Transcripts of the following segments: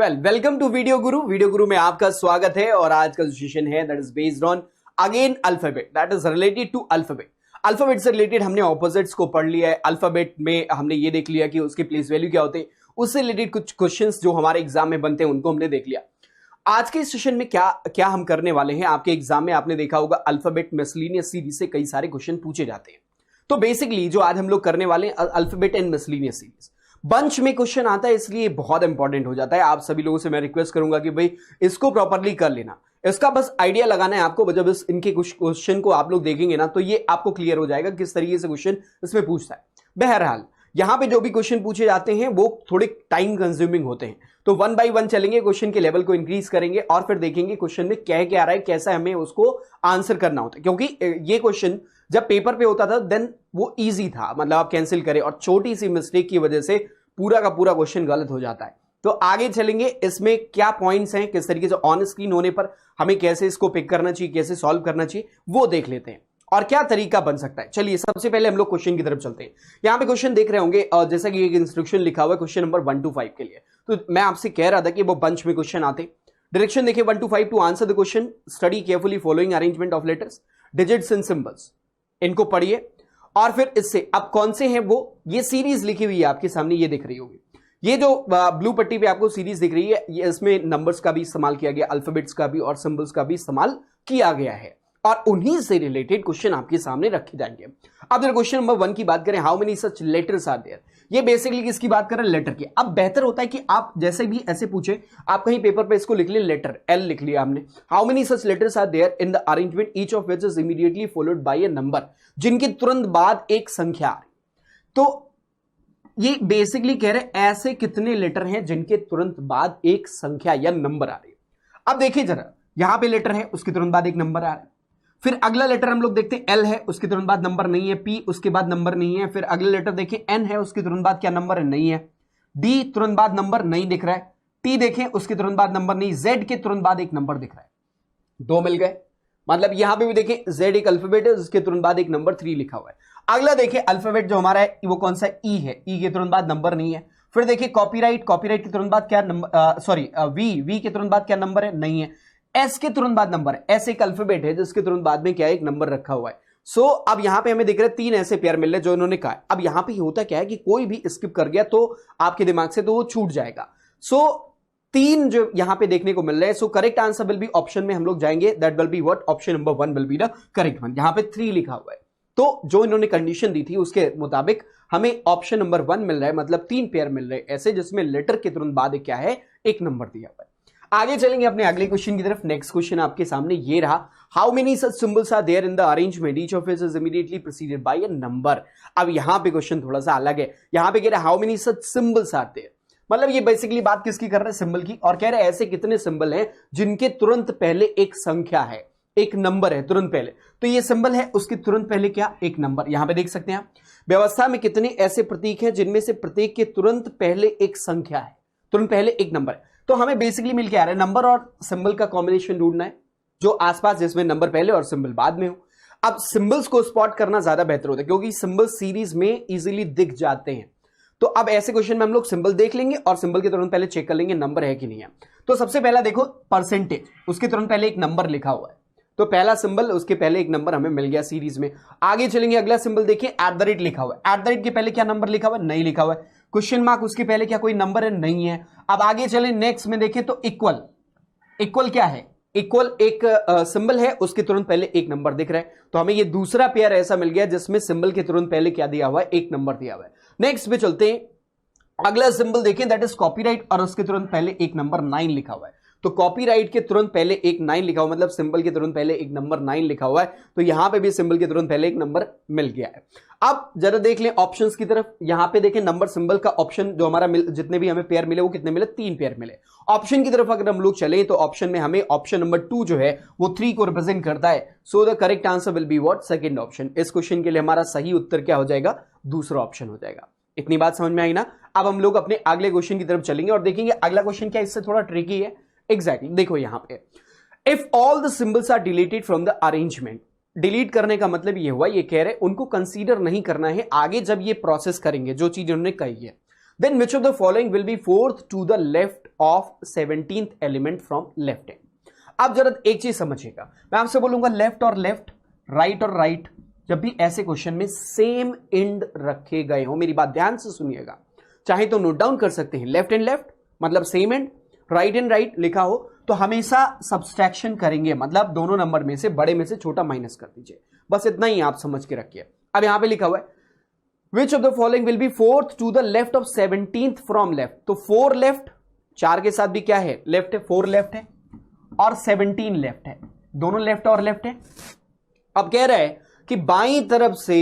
Welcome to video Guru. Video गुरु में आपका स्वागत है और आज का जो सेशन है that is based on again alphabet, that is related to alphabet. Alphabet से रिलेटेड हमने ऑपोजिट्स को पढ़ लिया है। अल्फाबेट में हमने ये देख लिया कि उसके प्लेस वैल्यू क्या होते हैं, उससे रिलेटेड कुछ क्वेश्चंस जो हमारे एग्जाम में बनते हैं उनको हमने देख लिया। आज के सेशन में क्या हम करने वाले हैं, आपके एग्जाम में आपने देखा होगा अल्फाबेट मिसलेनियस सीरीज से कई सारे क्वेश्चन पूछे जाते हैं। तो बेसिकली जो आज हम लोग करने वाले हैं alphabet and miscellaneous series, bunch में क्वेश्चन आता है इसलिए बहुत इंपॉर्टेंट हो जाता है। आप सभी लोगों से मैं रिक्वेस्ट करूंगा कि भाई इसको प्रॉपरली कर लेना। इसका बस आइडिया लगाना है आपको। जब इनके कुछ क्वेश्चन को आप लोग देखेंगे ना तो ये आपको क्लियर हो जाएगा किस तरीके से क्वेश्चन इसमें पूछता है। बहरहाल यहां पे जो भी क्वेश्चन पूछे जाते हैं वो थोड़े टाइम कंज्यूमिंग होते हैं, तो वन बाय वन चलेंगे, क्वेश्चन के लेवल को इंक्रीज करेंगे और फिर देखेंगे क्वेश्चन में क्या क्या आ रहा है, कैसा हमें उसको आंसर करना होता है। क्योंकि ये क्वेश्चन जब पेपर पे होता था देन वो इजी था, मतलब आप कैंसिल करें, और छोटी सी मिस्टेक की वजह से पूरा का पूरा क्वेश्चन गलत हो जाता है। तो आगे चलेंगे, इसमें क्या पॉइंट्स हैं, किस तरीके से ऑन स्क्रीन होने पर हमें कैसे इसको पिक करना चाहिए, कैसे सॉल्व करना चाहिए, वो देख लेते हैं और क्या तरीका बन सकता है। चलिए सबसे पहले हम लोग क्वेश्चन की तरफ चलते हैं। यहां पे क्वेश्चन देख रहे होंगे और जैसा कि एक इंस्ट्रक्शन लिखा हुआ है क्वेश्चन नंबर 1 to 5 के लिए। तो मैं आपसे कह रहा था कि वो बंच में क्वेश्चन आते। डायरेक्शन देखिए 1 to 5 to answer the question study carefully following arrangement of letters, digits and symbols. इनको पढ़िए और फिर इससे अब कौन से हैं वो, ये सीरीज लिखी हुई है आपके सामने, ये दिख रही होगी। ये जो ब्लू पट्टी पे आपको सीरीज दिख रही है, ये इसमें नंबर्स का भी इस्तेमाल किया गया, अल्फाबेट्स का भी और सिंबल्स का भी इस्तेमाल किया गया है और उन्हीं से रिलेटेड क्वेश्चन आपके सामने रखे जाएंगे। अब जरा क्वेश्चन नंबर 1 की बात करें, how many such letters are there. ये बेसिकली किसकी बात कर रहे हैं, लेटर की। अब बेहतर होता है कि आप जैसे भी ऐसे पूछे, आप कहीं पेपर पे इसको लिख लें, लेटर एल लिख लिया हमने। How many such letters are there in the arrangement each of which is immediately followed by a number, जिनके तुरंत बाद एक संख्या आ रही। तो ये बेसिकली कह रहे हैं ऐसे कितने लेटर हैं जिनके तुरंत बाद एक संख्या या नंबर आ रही है। अब देखिए जरा, यहां पे लेटर है, उसके तुरंत बाद एक नंबर आ रहा है। फिर अगला लेटर हम लोग देखते हैं एल है, उसके तुरंत बाद नंबर नहीं है। पी उसके बाद नंबर नहीं है। फिर अगला लेटर देखिए एन है, उसके तुरंत बाद क्या नंबर है, नहीं है। डी तुरंत बाद नंबर नहीं दिख रहा है। टी देखें उसके तुरंत बाद नंबर नहीं। जेड के तुरंत बाद एक नंबर दिख रहा है, 2 मिल गए। मतलब यहां पे भी देखें जेड एक अल्फाबेट है, उसके तुरंत बाद एक नंबर 3 लिखा हुआ है। अगला देखिए अल्फाबेट जो हमारा है वो कौन सा है, ई है। ई के तुरंत बाद नंबर नहीं है। फिर देखिए कॉपीराइट, कॉपीराइट के तुरंत बाद क्या नंबर, वी के तुरंत बाद क्या नंबर है, नहीं है। एस के तुरंत बाद नंबर है। एस एक अल्फाबेट है जिसके तुरंत बाद में क्या है, एक नंबर रखा हुआ है। सो अब यहां पे हमें दिख रहे हैं 3 ऐसे पेयर मिल रहे जो इन्होंने कहा है। अब यहां पे होता क्या है कि कोई भी स्किप कर गया तो आपके दिमाग से तो वो छूट जाएगा। सो 3 जो यहां पे देखने को मिल रहे हैं। सो correct answer will B option में हम लोग जाएंगे, that will be what, option number 1 will be the correct one. यहां पे 3 लिखा हुआ है, तो जो इन्होंने कंडीशन दी थी उसके मुताबिक हमें ऑप्शन नंबर 1 मिल रहा है, मतलब 3 पेयर मिल रहे हैं ऐसे जिसमें लेटर के तुरंत बाद क्या है, एक नंबर दिया हुआ है। आगे चलेंगे अपने अगले क्वेश्चन की तरफ। नेक्स्ट क्वेश्चन आपके सामने ये रहा, how many such symbols are there in the arrangement each of which is immediately preceded by a number. अब यहां पे क्वेश्चन थोड़ा सा अलग है। यहां पे कह रहा है how many such symbols are there, मतलब ये बेसिकली बात किसकी कर रहे हैं, सिंबल की। और कह रहे हैं ऐसे कितने सिंबल हैं जिनके तुरंत पहले एक संख्या है, एक नंबर है तुरंत पहले। तो ये सिंबल है, उसके तुरंत पहले क्या, एक नंबर। यहां पे देख सकते हैं आप, व्यवस्था में कितने ऐसे प्रतीक हैं जिनमें से प्रत्येक के तुरंत पहले एक संख्या है, तुरंत पहले एक नंबर है। तो हमें बेसिकली मिल के आ रहा है नंबर और सिंबल का कॉम्बिनेशन ढूंढना है जो आसपास, जिसमें नंबर पहले और सिंबल बाद में हो। अब सिंबल्स को स्पॉट करना ज्यादा बेहतर होता है क्योंकि सिंबल सीरीज में इजीली दिख जाते हैं। तो अब ऐसे क्वेश्चन में हम लोग सिंबल देख लेंगे और सिंबल के तुरंत पहले चेक कर लेंगे नंबर है कि नहीं है। तो सबसे पहला देखो परसेंटेज, उसके तुरंत पहले एक नंबर लिखा हुआ है, तो पहला सिंबल उसके पहले एक नंबर हमें मिल गया सीरीज में। आगे चलेंगे, अगला सिंबल देखिए एट द रेट लिखा हुआ है। एट द रेट के पहले क्या नंबर लिखा हुआ है, नहीं लिखा हुआ है। क्वेश्चन मार्क उसके पहले क्या कोई नंबर है, नहीं है। अब आगे चले नेक्स्ट में देखें तो इक्वल, इक्वल क्या है, इक्वल एक सिंबल है, उसके तुरंत पहले एक नंबर दिख रहा है। तो हमें ये दूसरा पेयर ऐसा मिल गया जिसमें सिंबल के तुरंत पहले क्या दिया हुआ है, एक नंबर दिया हुआ है। नेक्स्ट पे चलते हैं, अगला सिंबल देखें दैट इज कॉपीराइट और उसके तुरंत पहले एक नंबर 9 लिखा हुआ है। तो कॉपीराइट के तुरंत पहले एक 9 लिखा हुआ, मतलब सिंबल के तुरंत पहले एक नंबर 9 लिखा हुआ है। तो यहां पे भी सिंबल के तुरंत पहले एक नंबर मिल गया है। अब जरा देख लें ऑप्शंस की तरफ। यहां पे देखें नंबर सिंबल का ऑप्शन जो हमारा जितने भी हमें पेयर मिले वो कितने मिले, 3 पेयर मिले। ऑप्शन की तरफ अगर हम लोग चले तो ऑप्शन में हमें ऑप्शन नंबर 2 जो है वो 3 को रिप्रेजेंट करता है। So the correct answer will be what, second option. इस क्वेश्चन के लिए हमारा सही उत्तर क्या हो जाएगा, दूसरा ऑप्शन हो जाएगा। इतनी बात समझ में आई ना। अब हम लोग अपने अगले क्वेश्चन की तरफ चलेंगे और देखेंगे अगला क्वेश्चन क्या इससे थोड़ा ट्रिकी है। एग्जैक्टली देखो यहां पे, if all the symbols are deleted from the arrangement. Delete करने का मतलब ये हुआ, ये कह रहे उनको कंसीडर नहीं करना है आगे जब ये प्रोसेस करेंगे जो चीज उन्होंने कही है। Then which of the following will be fourth to the left of 17th element from left end. अब जरा एक चीज समझिएगा, मैं आपसे बोलूंगा लेफ्ट और लेफ्ट, राइट और राइट, जब भी ऐसे क्वेश्चन में सेम एंड रखे गए हो, मेरी बात ध्यान से सुनिएगा, चाहे तो नोट डाउन कर सकते हैं, लेफ्ट एंड लेफ्ट मतलब same and, right and right लिखा हो तो हमेशा सब्सट्रैक्शन करेंगे, मतलब दोनों नंबर में से बड़े में से छोटा माइनस कर दीजिए, बस इतना ही आप समझ के रखिए। अब यहां पे लिखा हुआ है which of the following will be fourth to the left of 17th from left, तो 4 लेफ्ट, 4 के साथ भी क्या है लेफ्ट है, 4 लेफ्ट है और 17 लेफ्ट है, दोनों लेफ्ट और लेफ्ट है। अब कह रहा है कि बाईं तरफ से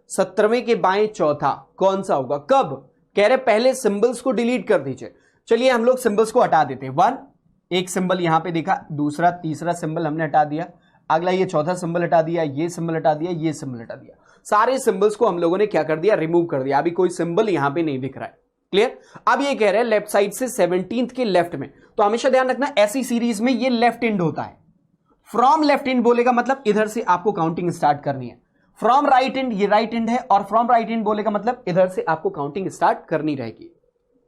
17वें के बाएं चौथा कौन सा होगा, कब, कह रहे पहले सिंबल्स को डिलीट कर दीजिए। चलिए हम लोग सिंबल्स को हटा देते हैं, 1 एक सिंबल यहां पे देखा, दूसरा तीसरा सिंबल हमने हटा दिया, अगला ये चौथा सिंबल हटा दिया, ये सिंबल हटा दिया, ये सिंबल हटा दिया, सारे सिंबल्स को हम लोगों ने क्या कर दिया, रिमूव कर दिया, अभी कोई सिंबल यहां पे नहीं दिख रहा है, क्लियर। अब ये कह रहे हैं लेफ्ट साइड से 17th के लेफ्ट में, तो हमेशा ध्यान रखना ऐसी सीरीज में ये लेफ्ट एंड होता है, फ्रॉम लेफ्ट एंड बोलेगा मतलब इधर से आपको काउंटिंग स्टार्ट करनी है, फ्रॉम राइट एंड ये राइट एंड है और फ्रॉम राइट एंड बोलेगा मतलब इधर से आपको काउंटिंग स्टार्ट करनी रहेगी,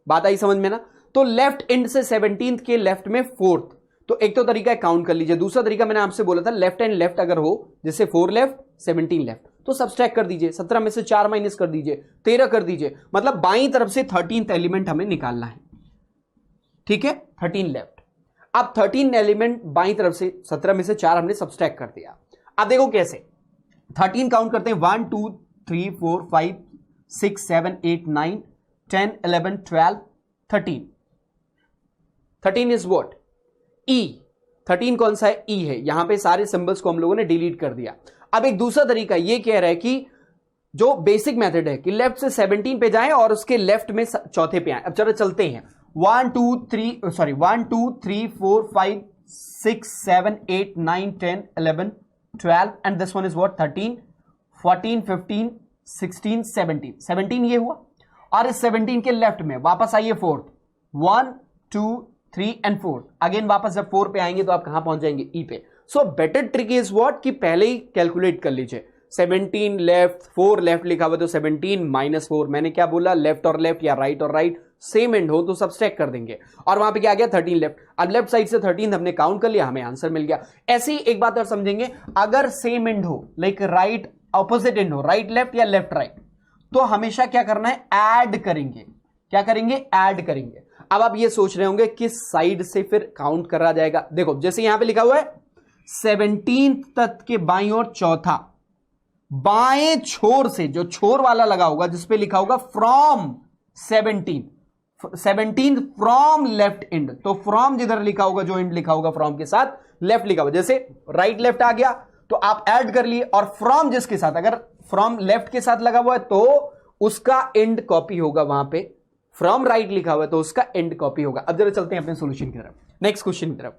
बात आई समझ में ना। तो लेफ्ट एंड से 17th के लेफ्ट में 4th, तो एक तो तरीका है काउंट कर लीजिए, दूसरा तरीका मैंने आपसे बोला था लेफ्ट एंड लेफ्ट अगर हो जैसे 4 लेफ्ट 17 लेफ्ट तो सब्सट्रैक्ट कर दीजिए, 17 में से 4 माइनस कर दीजिए, 13 कर दीजिए, मतलब बाईं तरफ से 13th एलिमेंट हमें निकालना है, ठीक है 13 लेफ्ट। अब 13 एलिमेंट बाईं तरफ से 17 में से 4 हमने सब्सट्रैक्ट कर दिया। अब देखो कैसे 13 काउंट करते हैं, 1 2 3 4 5 6 7 8 9 10 11 12 13, 13 इज व्हाट, ई, 13 कौन सा है, ई है, यहां पे सारे सिंबल्स को हम लोगों ने डिलीट कर दिया। अब एक दूसरा तरीका ये कह रहा है कि जो बेसिक मेथड है कि लेफ्ट से 17 पे जाएं और उसके लेफ्ट में चौथे पे आए। अब चलो चलते हैं, 1 2 3 4 5 6 7 8 9 10 11 12 and this one is what 13 14 15 16 17, 17 ये हुआ और इस 17 के लेफ्ट में वापस आइए 4th, 1 2 3 एंड 4, अगेन वापस जब 4 पे आएंगे तो आप कहां पहुंच जाएंगे, ई पे। So better trick is what कि पहले ही कैलकुलेट कर लीजिए, 17 लेफ्ट 4 लेफ्ट लिखा हुआ तो 17 माइनस 4, मैंने क्या बोला लेफ्ट और लेफ्ट या राइट और राइट सेम एंड हो तो सब्सट्रैक्ट कर देंगे, और वहां पे क्या आ गया 13 लेफ्ट। अब लेफ्ट साइड से 13 हमने काउंट कर लिया, हमें आंसर मिल गया। ऐसे ही एक बात और समझेंगे, अगर सेम एंड हो लाइक राइट ऑपोजिट एंड हो, राइट लेफ्ट या लेफ्ट राइट, तो हमेशा क्या करना है, ऐड करेंगे, क्या करेंगे, ऐड करेंगे। अब आप ये सोच रहे होंगे किस साइड से फिर काउंट करा जाएगा, देखो जैसे यहां पे लिखा हुआ है 17th तक के बाईं और चौथा, बाएं छोर से जो छोर वाला लगा होगा जिसपे लिखा होगा फ्रॉम 17 फ्रॉम लेफ्ट एंड, तो फ्रॉम जिधर लिखा होगा जो एंड लिखा होगा फ्रॉम के साथ लेफ्ट लिखा होगा, जैसे राइट लेफ्ट आ गया तो आप ऐड कर लिए, और फ्रॉम जिसके साथ, अगर फ्रॉम लेफ्ट के साथ लगा हुआ है तो उसका एंड कॉपी होगा, वहां पे फ्रॉम राइट लिखा हुआ है तो उसका एंड कॉपी होगा। अब जरा चलते हैं अपने सॉल्यूशन की तरफ, नेक्स्ट क्वेश्चन की तरफ,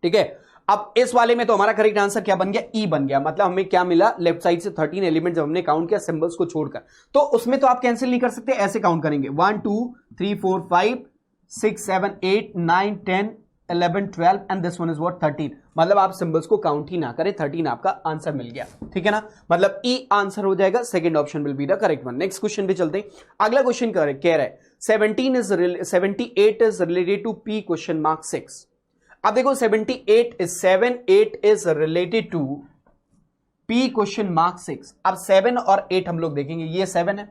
ठीक है। अब इस वाले में तो हमारा करेक्ट आंसर क्या बन गया, ई बन गया, मतलब हमें क्या मिला, लेफ्ट साइड से 13 एलिमेंट जब हमने काउंट किया सिंबल्स को छोड़कर, तो उसमें तो आप कैंसिल नहीं कर सकते, ऐसे काउंट करेंगे 1 2 3 4 5 6 7 8 9 10 11 12 and this one is what 13, मतलब आप सिंबल्स को काउंट ही ना करें, 13 आपका आंसर मिल गया, ठीक है ना, मतलब ई आंसर हो जाएगा, second option will be the correct one. Next question पे चलते हैं, अगला क्वेश्चन कह रहा है 78 is related to P question mark 6। अब देखो 78 is related to P question mark 6। अब 7 और 8 हम लोग देखेंगे, ये 7 है,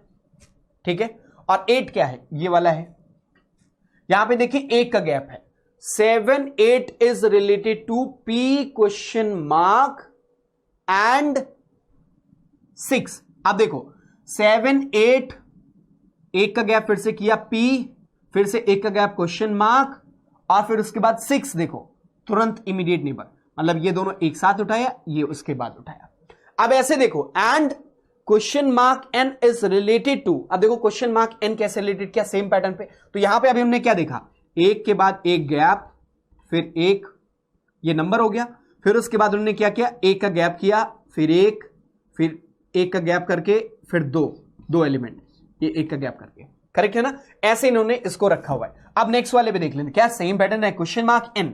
ठीक है, और 8 क्या है, ये वाला है, यहां पे देखिए एक का गैप है, 7 8 is related to P question mark and 6। अब देखो 7 8 एक का गैप फिर से किया, पी फिर से एक का गैप क्वेश्चन मार्क, और फिर उसके बाद 6 देखो तुरंत इमीडिएट नेबर, मतलब ये दोनों एक साथ उठाया, ये उसके बाद उठाया। अब ऐसे देखो and question mark N is related to, अब देखो क्वेश्चन मार्क एन कैसे रिलेटेड किया, सेम पैटर्न पे, तो यहां पे अभी हमने क्या देखा, एक के बाद एक गैप, फिर एक, ये नंबर हो गया, फिर उसके बाद उन्होंने क्या किया, एक का गैप किया, फिर एक का गैप करके, फिर दो एलिमेंट, ये एक का गैप करके, करेक्ट है ना, ऐसे इन्होंने इसको रखा हुआ है। अब नेक्स्ट वाले पे देख लेते, क्या सेम पैटर्न है, क्वेश्चन मार्क एन।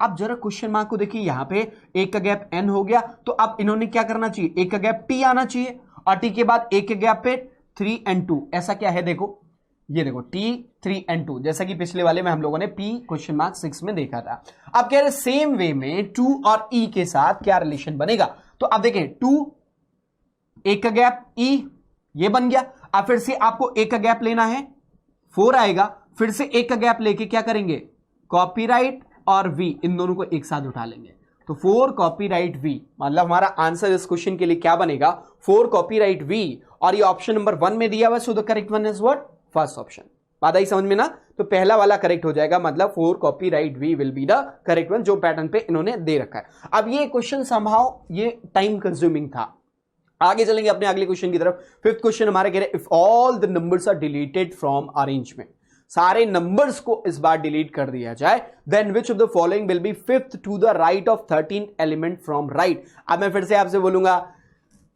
अब जरा क्वेश्चन मार्क को देखिए, यहां पे एक का गैप एन हो गया, तो अब इन्होंने क्या करना चाहिए, एक का गैप टी आना चाहिए, और टी के बाद एक के गैप पे 3 and 2, ऐसा क्या है देखो, ये देखो T3 and 2, जैसा कि पिछले वाले में हम लोगों ने P(6) में देखा था। अब कह रहे सेम वे में 2 और E के साथ क्या रिलेशन बनेगा। तो अब देखें 2 एक का गैप E ये बन गया। अब फिर से आपको एक का गैप लेना है 4 आएगा, फिर से एक का गैप लेके क्या करेंगे कॉपीराइट और V इन दोनों को एक साथ उठा लेंगे तो 4 कॉपीराइट V, मतलब हमारा आंसर इस क्वेश्चन के लिए क्या बनेगा 4 कॉपीराइट V। और ये ऑप्शन नंबर 1 में दिया हुआ, so the correct one is what first option. बात आई समझ में ना, तो पहला वाला करेक्ट हो जाएगा, मतलब 4 copyright V will be the correct one, जो पैटर्न पे इन्होंने दे रखा है। अब ये क्वेश्चन संभाव ये टाइम कंज्यूमिंग था। आगे चलेंगे अपने अगले क्वेश्चन की तरफ। फिफ्थ क्वेश्चन हमारे कह रहे if all the numbers are deleted from arrangement, सारे नंबर्स को इस बार डिलीट कर दिया जाए, then which of the following will be fifth to the right of 13 element from right. अब मैं फिर से आपसे बोलूंगा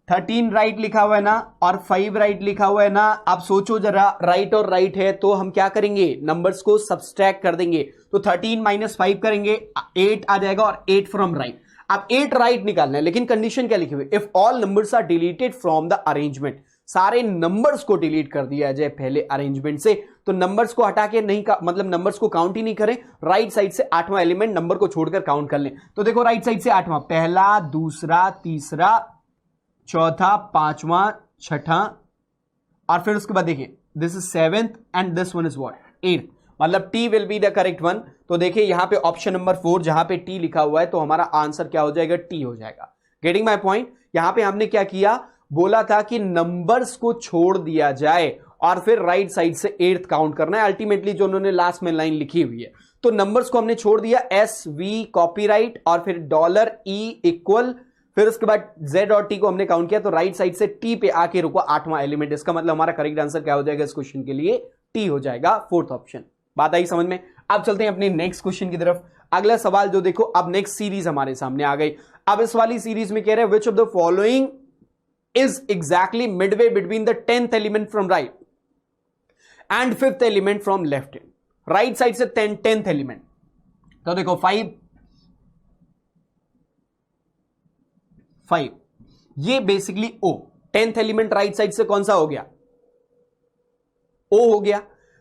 13 राइट लिखा हुआ है ना और 5 राइट लिखा हुआ है ना। आप सोचो जरा, राइट और राइट है तो हम क्या करेंगे नंबर्स को सब्सट्रैक्ट कर देंगे, तो 13 - 5 करेंगे 8 आ जाएगा और 8 फ्रॉम राइट। अब 8 राइट निकालना है, लेकिन कंडीशन क्या लिखी हुई, if all numbers are deleted from the arrangement, सारे नंबर्स को डिलीट कर दिया जाए पहले अरेंजमेंट से। तो नंबर्स को हटा के नहीं मतलब नंबर्स को काउंट ही नहीं करें, राइट साइड से 8वां एलिमेंट नंबर को छोड़कर काउंट कर लें। तो देखो राइट साइड से 8वां, पहला, दूसरा, तीसरा, चौथा, 5वां, छठा, और फिर उसके बाद देखिए this is 7th and this one is what 8th, मतलब T will be the correct one. तो देखिए यहां पे ऑप्शन नंबर 4 जहां पे T लिखा हुआ है तो हमारा आंसर क्या हो जाएगा T हो जाएगा। Getting my point. यहां पे हमने क्या किया, बोला था कि नंबर्स को छोड़ दिया जाए और फिर राइट साइड से 8th काउंट करना है, अल्टीमेटली जो उन्होंने लास्ट में लाइन लिखी हुई है। तो नंबर्स को हमने छोड़ दिया, SV कॉपीराइट और फिर $E इक्वल, फिर उसके बाद Z और T को हमने काउंट किया, तो राइट साइड से T पे आके रुको 8वां एलिमेंट। इसका मतलब हमारा करेक्ट आंसर क्या हो जाएगा इस क्वेश्चन के लिए T हो जाएगा, 4th ऑप्शन। बात आई समझ में। अब चलते हैं अपनी नेक्स्ट क्वेश्चन की तरफ। अगला सवाल जो देखो, अब नेक्स्ट सीरीज हमारे सामने आ गई। अब इस वाली सीरीज में कह रहे हैं which of the following is exactly Midway between the 10th element from right and 5th element from left hand. Right side से 10th एलिमेंट, तो देखो 5 ये basically O, 10th element right side से कौन सा हो गया O हो गया।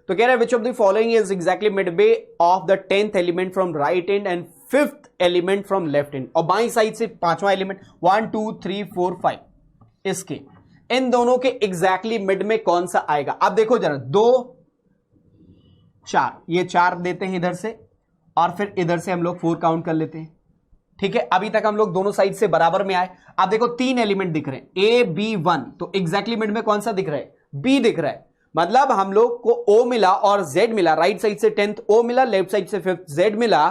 तो कह रहा है which of the following is exactly Midway of the 10th element from right hand and 5th element from left hand, और बाई साइड से 5वां एलिमेंट 1 2 3 4 5, इसके इन दोनों के एग्जैक्टली मिड में कौन सा आएगा। अब देखो जरा 2 4, ये 4 देते हैं इधर से और फिर इधर से हम लोग 4 काउंट कर लेते हैं, ठीक है। अभी तक हम लोग दोनों साइड से बराबर में आए। अब देखो 3 एलिमेंट दिख रहे हैं A B 1, तो एग्जैक्टली मिड में कौन सा दिख रहा है B दिख रहा है, मतलब हम लोग को O मिला और Z मिला, राइट साइड से 10th O मिला, लेफ्ट साइड से 5th Z मिला,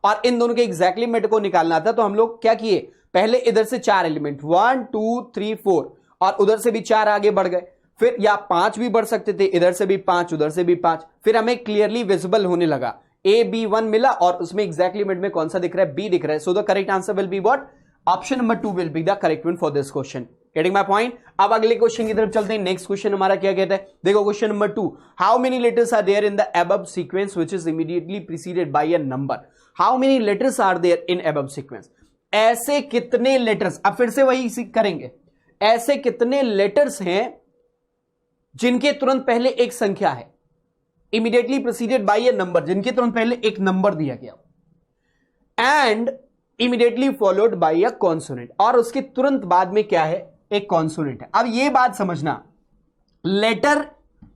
और इन दोनों के एग्जैक्टली मिड को निकालना था। तो हम लोग क्या किए, पहले इधर से 4 एलिमेंट 1 2 3 4 और उधर से भी 4 आगे बढ़ गए, फिर या 5 भी बढ़ सकते थे, इधर से भी 5 उधर से भी 5, फिर हमें क्लियरली विजिबल होने लगा A B 1 मिला और उसमें एग्जैक्टली मिड में कौन सा दिख रहा है B दिख रहा है। So the correct answer will be what option number 2 will be the correct one for this question. Getting my point. अब अगले क्वेश्चन की तरफ चलते हैं। नेक्स्ट क्वेश्चन हमारा क्या कहता है, देखो question number 2, how many letters are there in the above sequence which is immediately preceded by a number. How many letters are there in above sequence, ऐसे कितने लेटर्स, अब फिर से वही करेंगे, ऐसे कितने लेटर्स हैं जिनके तुरंत पहले एक संख्या है, immediately preceded by a number, जिनके तुरंत पहले एक नंबर दिया गया, and immediately followed by a consonant, और उसके तुरंत बाद में क्या है एक कॉन्सोनेंट है। अब ये बात समझना, लेटर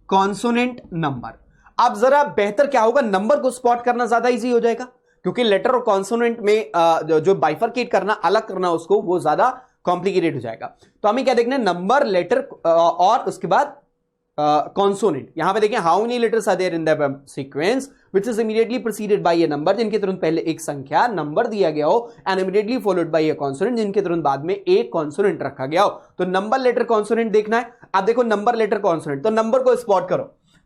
कॉन्सोनेंट नंबर। अब जरा बेहतर क्या होगा, नंबर को स्पॉट करना ज्यादा इजी हो जाएगा, क्योंकि लेटर और कॉन्सोनेंट में जो बाइफरकेट करना, अलग करना उसको, वो ज्यादा कॉम्प्लिकेटेड हो जाएगा। तो हमें क्या देखना है, नंबर, लेटर और उसके बाद कॉन्सोनेंट। यहां पे देखें how many letters are there in the sequence which is immediately preceded by a number, जिनके तुरंत पहले एक संख्या नंबर दिया गया हो, and immediately followed by a consonant, जिनके तुरंत बाद में एक कॉन्सोनेंट रखा गया हो। तो नंबर, लेटर, कॉन्सोनेंट देखना है। अब देखो नंबर, लेटर, कॉन्सोनेंट, तो नंबर को स्पॉट करो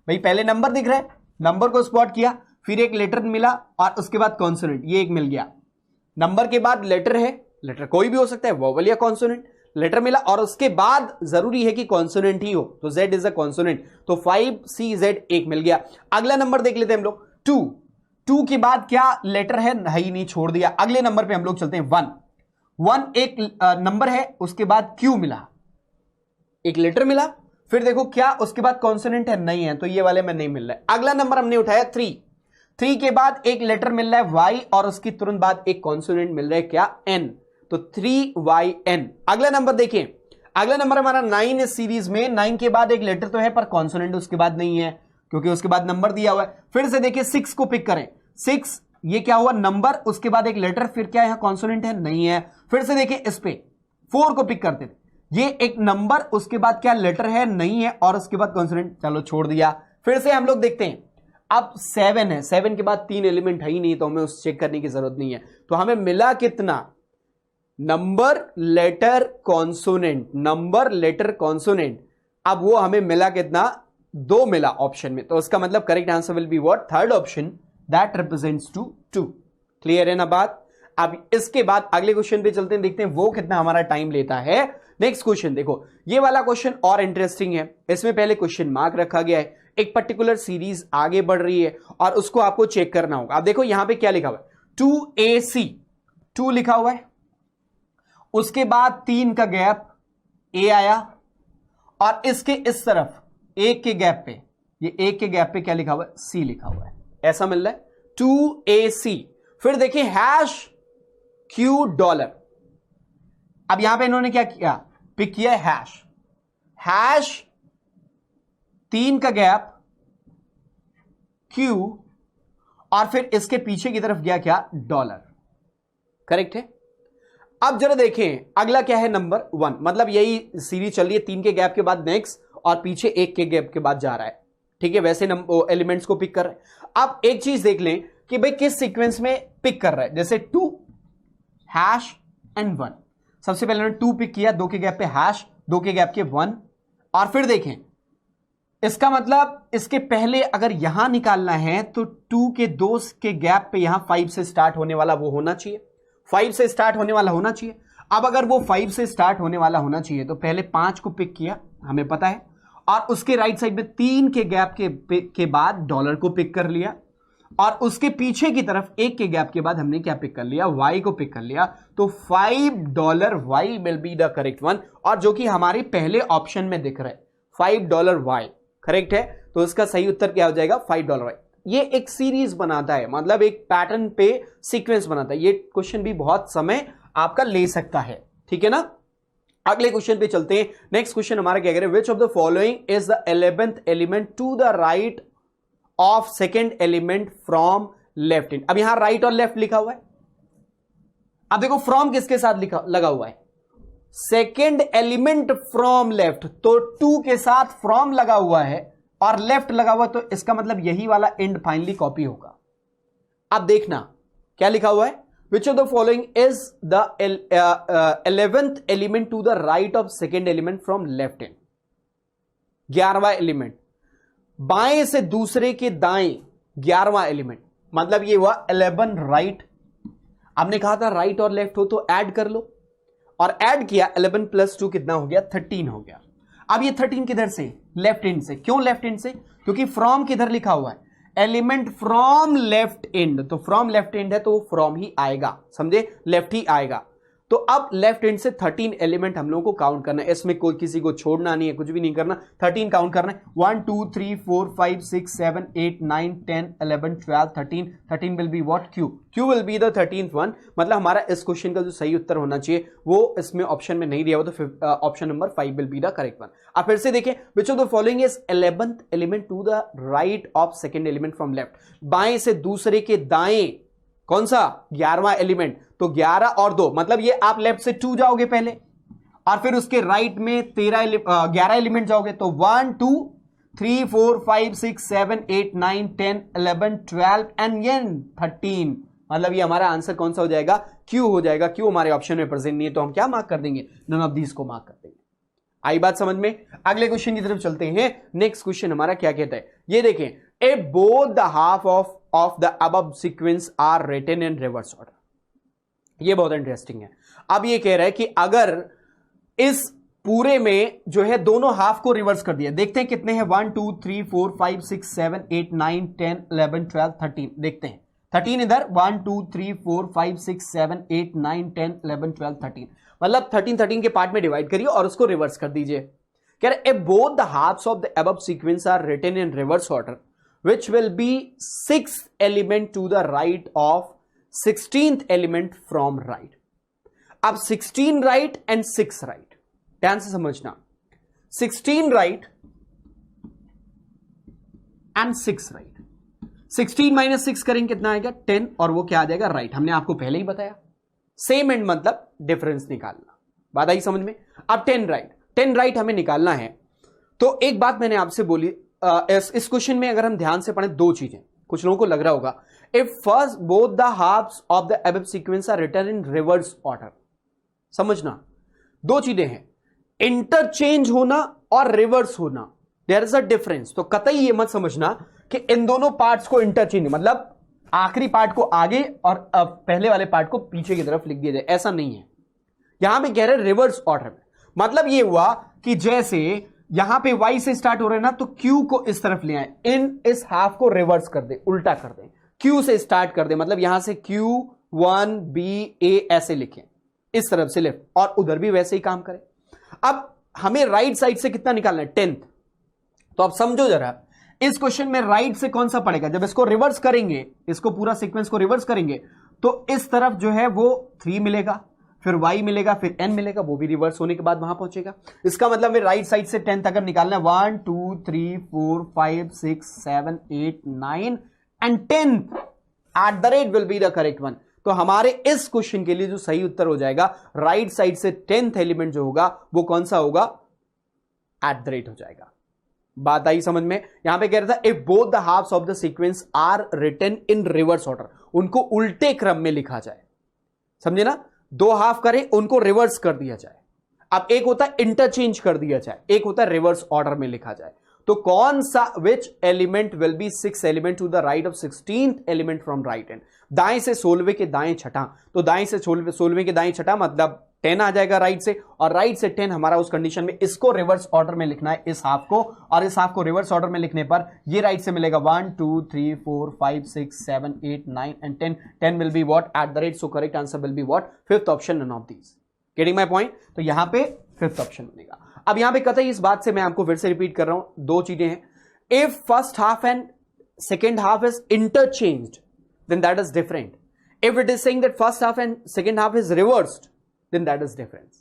भाई, पहले नंबर दिख रहा है, नंबर को स्पॉट किया, फिर एक लेटर मिला और उसके बाद कॉन्सोनेंट, ये एक मिल गया। नंबर के बाद लेटर है, लेटर कोई भी हो सकता है, वोवेल या कॉन्सोनेंट, लेटर मिला और उसके बाद जरूरी है कि कॉन्सोनेंट ही हो, तो Z इज अ कॉन्सोनेंट, तो 5CZ एक मिल गया। अगला नंबर देख लेते हैं हम लोग 2 के बाद क्या लेटर है, नहीं नहीं छोड़ दिया। अगले नंबर पे हम लोग चलते हैं 1 एक नंबर है, उसके बाद Q मिला, एक लेटर मिला, फिर देखो क्या उसके बाद कॉन्सोनेंट है, नहीं है, तो ये वाले में नहीं मिल रहा है। अगला नंबर हमने उठाया 3 के बाद एक लेटर मिल रहा है वाई और उसकी तुरंत बाद एक कॉन्सोनेंट मिल रहा है क्या, एन, तो 3YN। अगला नंबर देखिए, अगला नंबर हमारा 9 इस सीरीज में, 9 के बाद एक लेटर तो है पर कॉन्सोनेंट उसके बाद नहीं है क्योंकि उसके बाद नंबर दिया हुआ है। फिर से देखिए 6 को पिक करें, 6 ये क्या हुआ, नंबर, उसके बाद एक लेटर, फिर क्या यहां कॉन्सोनेंट है, नहीं है। फिर से देखिए इस पे 4 को पिक करते थे, ये एक नंबर, उसके बाद क्या लेटर है, नहीं है, और उसके बाद कॉन्सोनेंट, चलो छोड़ दिया। फिर से हम लोग देखते हैं, अब 7 है, 7 के बाद 3 एलिमेंट है ही नहीं, तो हमें उस चेक करने की जरूरत नहीं है। तो हमें मिला कितना, number letter consonant, number letter consonant. अब वो हमें मिला कितना, 2 मिला ऑप्शन में, तो उसका मतलब correct answer will be what, third option, that represents to 2। Clear है ना बात। अब इसके बाद अगले क्वेश्चन पे चलते हैं, देखते हैं वो कितना हमारा टाइम लेता है। नेक्स्ट क्वेश्चन देखो, ये वाला क्वेश्चन और इंटरेस्टिंग है, इसमें पहले क्वेश्चन मार्क रखा गया है, एक पर्टिकुलर सीरीज आगे बढ़ रही है और उसको आपको चेक करना होगा। अब देखो यहां पे क्या लिखा हुआ है, 2AC, 2 लिखा हुआ है, उसके बाद 3 का गैप ए आया और इसके इस तरफ 1 के गैप पे, ये 1 के गैप पे क्या लिखा हुआ है, सी लिखा हुआ है, ऐसा मिल रहा है 2AC। फिर देखिए $Q। अब यहां पे इन्होंने क्या किया, पिक किया हैश 3 का गैप Q और फिर इसके पीछे की तरफ गया क्या, डॉलर। करेक्ट है। अब जरा देखें अगला क्या है, नंबर 1, मतलब यही सीरीज चल रही है, 3 के गैप के बाद नेक्स्ट और पीछे 1 के गैप के बाद जा रहा है, ठीक है, वैसे एलिमेंट्स को पिक कर रहे हैं। अब एक चीज देख लें कि भाई किस सीक्वेंस में पिक कर रहा है, जैसे 2 हैश एंड 1, सबसे पहले उन्होंने 2 पिक किया, 2 के गैप पे हैश, 2 के गैप के 1, और फिर देखें इसका मतलब इसके पहले अगर यहां निकालना है तो 2 के 2 के गैप पे यहां 5 से स्टार्ट होने वाला वो होना चाहिए, 5 से स्टार्ट होने वाला होना चाहिए। अब अगर वो 5 से स्टार्ट होने वाला होना चाहिए तो पहले 5 को पिक किया, हमें पता है, और उसके राइट साइड में 3 के गैप के बाद डॉलर को पिक कर लिया और उसके पीछे की तरफ 1 के गैप के बाद हमने क्या पिक कर लिया, वाई को पिक कर लिया। तो $5 Y will be the correct one, और जो कि हमारे पहले ऑप्शन में दिख रहा है $5 वाई करेक्ट है। तो इसका सही उत्तर क्या हो जाएगा, $5 वाई। ये एक सीरीज बनाता है, मतलब एक पैटर्न पे सीक्वेंस बनाता है। ये क्वेश्चन भी बहुत समय आपका ले सकता है, ठीक है ना। अगले क्वेश्चन पे चलते हैं। नेक्स्ट क्वेश्चन हमारा क्या कह रहे हैं, which of the following is the 11th element to the right of second element from left hand. अब यहां राइट और लेफ्ट लिखा हुआ है, अब देखो फ्रॉम किसके साथ लगा हुआ है, सेकेंड एलिमेंट फ्रॉम लेफ्ट, तो 2 के साथ फ्रॉम लगा हुआ है और लेफ्ट लगा हुआ, तो इसका मतलब यही वाला एंड फाइनली कॉपी होगा। अब देखना क्या लिखा हुआ है, which of the following is the 11th element to the right of second element from left hand. 11वां एलिमेंट बाएं से दूसरे के दाएं, 11वां एलिमेंट, मतलब ये हुआ 11 राइट। हमने कहा था राइट और लेफ्ट हो तो ऐड कर लो, और ऐड किया, 11 + 2 कितना हो गया, 13 हो गया। अब ये 13 किधर से, लेफ्ट हैंड से। क्यों लेफ्ट हैंड से, क्योंकि फ्रॉम किधर लिखा हुआ है, एलिमेंट फ्रॉम लेफ्ट हैंड, तो फ्रॉम लेफ्ट हैंड है तो वो फ्रॉम ही आएगा, समझे, लेफ्ट ही आएगा। तो अब लेफ्ट हैंड से 13 एलिमेंट हम लोगों को काउंट करना है, इसमें कोई किसी को छोड़ना नहीं है, कुछ भी नहीं करना, 13 काउंट करना है। 1 2 3 4 5 6 7 8 9 10 11 12 13 13 will be what, Q will be the 13th one. मतलब हमारा इस क्वेश्चन का जो सही उत्तर होना चाहिए वो इसमें ऑप्शन में नहीं दिया हुआ, तो option number 5 will be the correct one. अब फिर से देखें, which of the following is 11th element to the right of second element from left. बाएं से दूसरे के दाएं, कौन सा, 11वां एलिमेंट, तो 11 और 2, मतलब ये आप लेफ्ट से 2 जाओगे पहले और फिर उसके राइट में 11 एलिमेंट जाओगे, तो 1 2 3 4 5 6 7 8 9 10 11 12 एंड 13, मतलब ये हमारा आंसर कौन सा हो जाएगा, क्यू हो जाएगा। क्यू हमारे ऑप्शन में प्रेजेंट नहीं है तो हम क्या मार्क कर देंगे, नन ऑफ दीज को मार्क कर देंगे। आई बात समझ में। अगले क्वेश्चन की तरफ चलते हैं। नेक्स्ट क्वेश्चन हमारा क्या कहता है, ये देखें, A both the half of the above sequence are written in reverse order. ये बहुत इंटरेस्टिंग है। अब ये कह रहा है कि अगर इस पूरे में जो है दोनों हाफ को रिवर्स कर दिया, देखते हैं कितने हैं, 1 2 3 4 5 6 7 8 9 10 11 12 13, देखते हैं 13 इधर, 1 2 3 4 5 6 7 8 9 10 11 12 13, मतलब 13 के पार्ट में डिवाइड करिए और उसको रिवर्स कर दीजिए। कह रहे if both the halves of the above sequence are written in reverse order which will be 6th element to the right of 16th element from right. अब 16 right and 6 right, ध्यान से समझना, 16 right and 6 right. 16 माइनस 6 करेंगे कितना आएगा 10 और वो क्या आ जाएगा राइट. हमने आपको पहले ही बताया सेम एंड मतलब डिफरेंस निकालना. बात आई समझ में. अब 10 राइट, 10 राइट हमें निकालना है. तो एक बात मैंने आपसे बोली, इस क्वेश्चन में अगर हम ध्यान से पढ़ें दो चीजें, कुछ लोगों को लग रहा होगा if first both the halves of the above sequence are written in reverse order. समझना दो चीजें हैं, इंटरचेंज होना और रिवर्स होना, देयर इज अ डिफरेंस. तो कतई ये मत समझना कि इन दोनों पार्ट्स को इंटरचेंज, मतलब आखिरी पार्ट को आगे और पहले वाले पार्ट को पीछे की तरफ लिख दिया जाए, ऐसा नहीं है. यहां पे कह रहे रिवर्स ऑर्डर में, मतलब ये हुआ कि जैसे यहां पे y से स्टार्ट हो रहे हैं ना, तो q को इस तरफ ले आए, इस हाफ को रिवर्स कर दे, उल्टा कर दे, q से स्टार्ट कर दे, मतलब यहां से q1 b a ऐसे लिखें इस तरफ से लेफ्ट, और उधर भी वैसे ही काम करें. अब हमें राइट साइड से कितना निकालना है 10th. तो अब समझो जरा, इस क्वेश्चन में राइट से कौन सा पड़ेगा, जब इसको रिवर्स करेंगे, इसको पूरा सीक्वेंस को रिवर्स करेंगे तो इस तरफ जो है वो 3 मिलेगा, फिर y मिलेगा, फिर n मिलेगा, वो भी रिवर्स होने के बाद वहां पहुंचेगा. इसका मतलब में राइट साइड से 10 तक निकालना है 1 2 3 4 5 6 7 8 9 and 10 eight the rate will be the correct one. तो हमारे इस क्वेश्चन के लिए जो सही उत्तर हो जाएगा, राइट साइड से 10th एलिमेंट जो होगा वो कौन सा होगा, एट द रेट हो जाएगा. बात आई समझ में. यहां पे कह रहा था if both the halves of the sequence are written in reverse order, उनको उल्टे क्रम में लिखा जाए. समझे ना, दो हाफ करें उनको रिवर्स कर दिया जाए. अब एक होता है इंटरचेंज कर दिया जाए, एक होता है रिवर्स ऑर्डर में लिखा जाए. तो कौन सा, which element will be 6th element to the right of 16th element from right end. दाएं से 16वें के दाएं छठा, तो दाएं से 16वें के दाएं छठा मतलब 10 आ जाएगा राइट से, और राइट से 10 हमारा उस कंडीशन में इसको रिवर्स ऑर्डर में लिखना है, इस हाफ को, और इस हाफ को रिवर्स ऑर्डर में लिखने पर ये राइट से मिलेगा 1 2 3 4 5 6 7 8 9 and 10. 10 will be what, at the rate. So correct answer will be what, fifth option, none of these. Getting my point. तो यहां पे फिफ्थ ऑप्शन बनेगा. अब यहां पे कतई इस बात से मैं आपको फिर से रिपीट कर रहा हूं, दो चीजें हैं. If first half and second half is interchanged then that is different. If it is saying that first half and second half is reversed, then that is difference.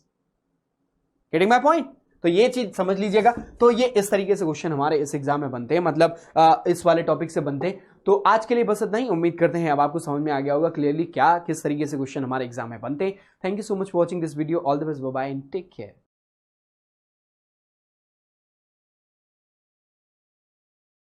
Getting my point? तो ये चीज समझ लीजिएगा. तो ये इस तरीके से क्वेश्चन हमारे इस एग्जाम में बनते हैं, मतलब इस वाले टॉपिक से बनते हैं. तो आज के लिए बस इतना ही. उम्मीद करते हैं अब आपको समझ में आ गया होगा क्लियरली क्या किस तरीके से क्वेश्चन हमारे एग्जाम में बनते हैं. Thank you so much for watching this video. All the best, bye bye and take care.